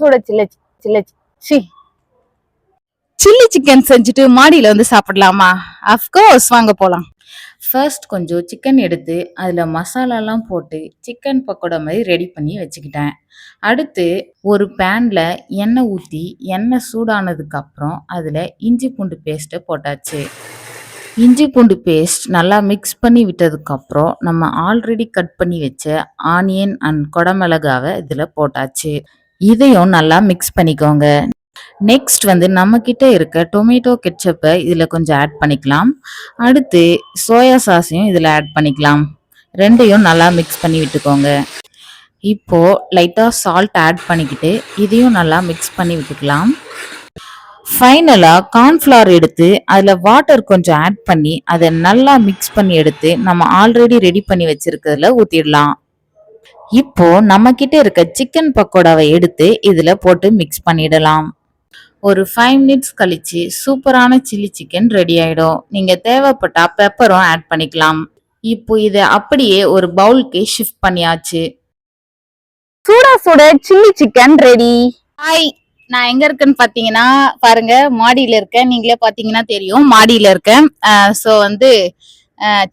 சுட சில்ல சில்ல C chilli chicken செஞ்சுட்டு மாடியில வந்து சாப்பிடலாமா? அஃப்கோர்ஸ், வாங்க போலாம். ஃபர்ஸ்ட் கொஞ்சம் சிக்கன் எடுத்து அதில் மசாலாலாம் போட்டு சிக்கன் பக்கோடா மாதிரி ரெடி பண்ணி வச்சுக்கிட்டேன். அடுத்து ஒரு பேனில் எண்ணெய் ஊற்றி எண்ணெய் சூடானதுக்கப்புறம் அதில் இஞ்சி பூண்டு பேஸ்ட்டை போட்டாச்சு. இஞ்சி பூண்டு பேஸ்ட் நல்லா மிக்ஸ் பண்ணி விட்டதுக்கப்புறம் நம்ம ஆல்ரெடி கட் பண்ணி வச்ச ஆனியன் அண்ட் குடமிளகாவை இதில் போட்டாச்சு. இதையும் நல்லா மிக்ஸ் பண்ணிக்கோங்க. நெக்ஸ்ட் வந்து நம்மக்கிட்ட இருக்க டொமேட்டோ கெட்சப்பை இதில் கொஞ்சம் ஆட் பண்ணிக்கலாம். அடுத்து சோயா சாஸையும் இதில் ஆட் பண்ணிக்கலாம். ரெண்டையும் நல்லா மிக்ஸ் பண்ணி விட்டுக்கோங்க. இப்போது லைட்டாக சால்ட் ஆட் பண்ணிக்கிட்டு இதையும் நல்லா மிக்ஸ் பண்ணி விட்டுக்கலாம். ஃபைனலாக கார்ன்ஃப்ளவர் எடுத்து அதில் வாட்டர் கொஞ்சம் ஆட் பண்ணி அதை நல்லா மிக்ஸ் பண்ணி எடுத்து நம்ம ஆல்ரெடி ரெடி பண்ணி வச்சிருக்கிறதுல ஊற்றிடலாம். இப்போ நம்மக்கிட்ட இருக்க சிக்கன் பக்கோடாவை எடுத்து இதில் போட்டு மிக்ஸ் பண்ணிடலாம். ஒரு 5 மினிட்ஸ் கழிச்சு சூப்பரான சில்லி சிக்கன் ரெடி ஆயிடும். நீங்க தேவைப்பட்டா பெப்பரும் ஆட் பண்ணிக்கலாம். இப்போ இதை அப்படியே ஒரு பவுலுக்கு ஷிஃப்ட் பண்ணியாச்சு. சூடா சுட சில்லி சிக்கன் ரெடி. ஹாய், நான் எங்க இருக்கேன்னு பாத்தீங்கன்னா பாருங்க, மாடியில இருக்கேன். நீங்களே பாத்தீங்கன்னா தெரியும், மாடியில இருக்கேன். ஸோ வந்து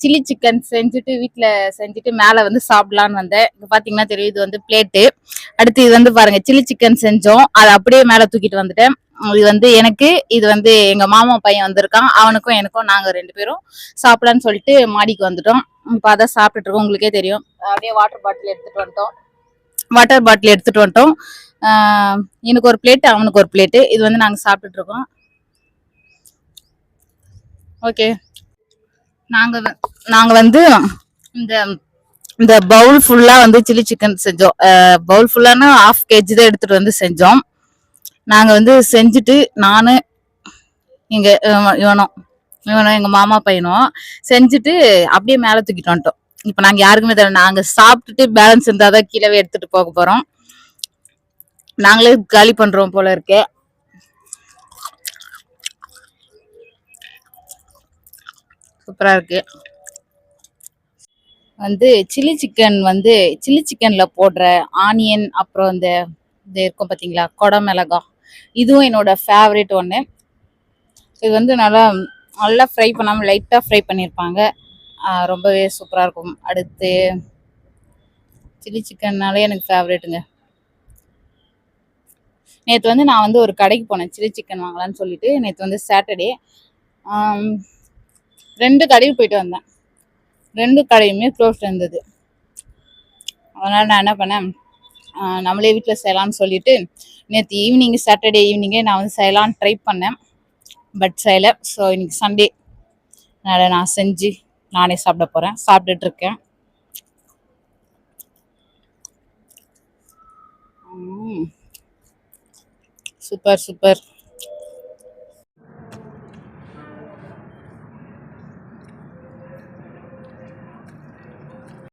சில்லி சிக்கன் செஞ்சுட்டு வீட்டில் செஞ்சுட்டு மேலே வந்து சாப்பிடலான்னு வந்தேன். இப்போ பார்த்தீங்கன்னா தெரியும், இது வந்து பிளேட்டு. அடுத்து இது வந்து பாருங்க, சில்லி சிக்கன் செஞ்சோம், அதை அப்படியே மேலே தூக்கிட்டு வந்துட்டேன். இது வந்து எனக்கு, இது வந்து எங்க மாமா பையன் வந்திருக்கான், அவனுக்கும் எனக்கும் நாங்க 2 பேரும் சாப்பிடலான்னு சொல்லிட்டு மாடிக்கு வந்துட்டோம். இப்போ அதான் சாப்பிட்டுட்டு இருக்கோம். உங்களுக்கே தெரியும், அப்படியே வாட்டர் பாட்டில் எடுத்துட்டு வந்துட்டோம். எனக்கு ஒரு பிளேட்டு, அவனுக்கு ஒரு பிளேட்டு. இது வந்து நாங்க சாப்பிட்டுட்டு இருக்கோம். ஓகே, நாங்க வந்து இந்த பவுல் ஃபுல்லா வந்து சில்லி சிக்கன் செஞ்சோம். பவுல் ஃபுல்லானா 1/2 kg தான் எடுத்துட்டு வந்து செஞ்சோம். நாங்க வந்து செஞ்சுட்டு நானு எங்க இவனும் எங்க மாமா பையனும் செஞ்சுட்டு அப்படியே மேல தூக்கிட்டு வந்துட்டோம். இப்ப நாங்க யாருக்குமே தெரியல, நாங்க சாப்பிட்டுட்டு பேலன்ஸ் இருந்தாதான் கீழே எடுத்துட்டு போக போறோம். நாங்களே காலி பண்றோம் போல இருக்கு. சூப்பரா இருக்கு. வந்து சில்லி சிக்கன்ல போடுற ஆனியன், அப்புறம் இந்த இருக்கும் பார்த்தீங்களா, குடமிளகா, இதுவும் என்னோட ஃபேவரட் ஒன்று. இது வந்து நல்லா ஃப்ரை பண்ணாமல் லைட்டாக ஃப்ரை பண்ணியிருப்பாங்க. ரொம்பவே சூப்பராக இருக்கும். அடுத்து சில்லி சிக்கன்னாலே எனக்கு ஃபேவரேட்டுங்க. நேற்று வந்து நான் வந்து ஒரு கடைக்கு போனேன் சில்லி சிக்கன் வாங்கலான்னு சொல்லிட்டு. நேற்று வந்து சாட்டர்டே 2 கடைக்கு போயிட்டு வந்தேன். 2 கடையுமே க்ளோஸ் இருந்தது. அதனால் நான் என்ன பண்ணேன், நம்மளே வீட்டில் செய்யலான்னு சொல்லிட்டு நேற்று ஈவினிங், சாட்டர்டே ஈவினிங்கே நான் வந்து செய்யலான்னு ட்ரை பண்ணேன். பட் செய்யலை. ஸோ இன்னைக்கு சண்டே, அதனால் நான் செஞ்சு நானே சாப்பிட போகிறேன். சாப்பிட்டுட்டு இருக்கேன். சூப்பர்.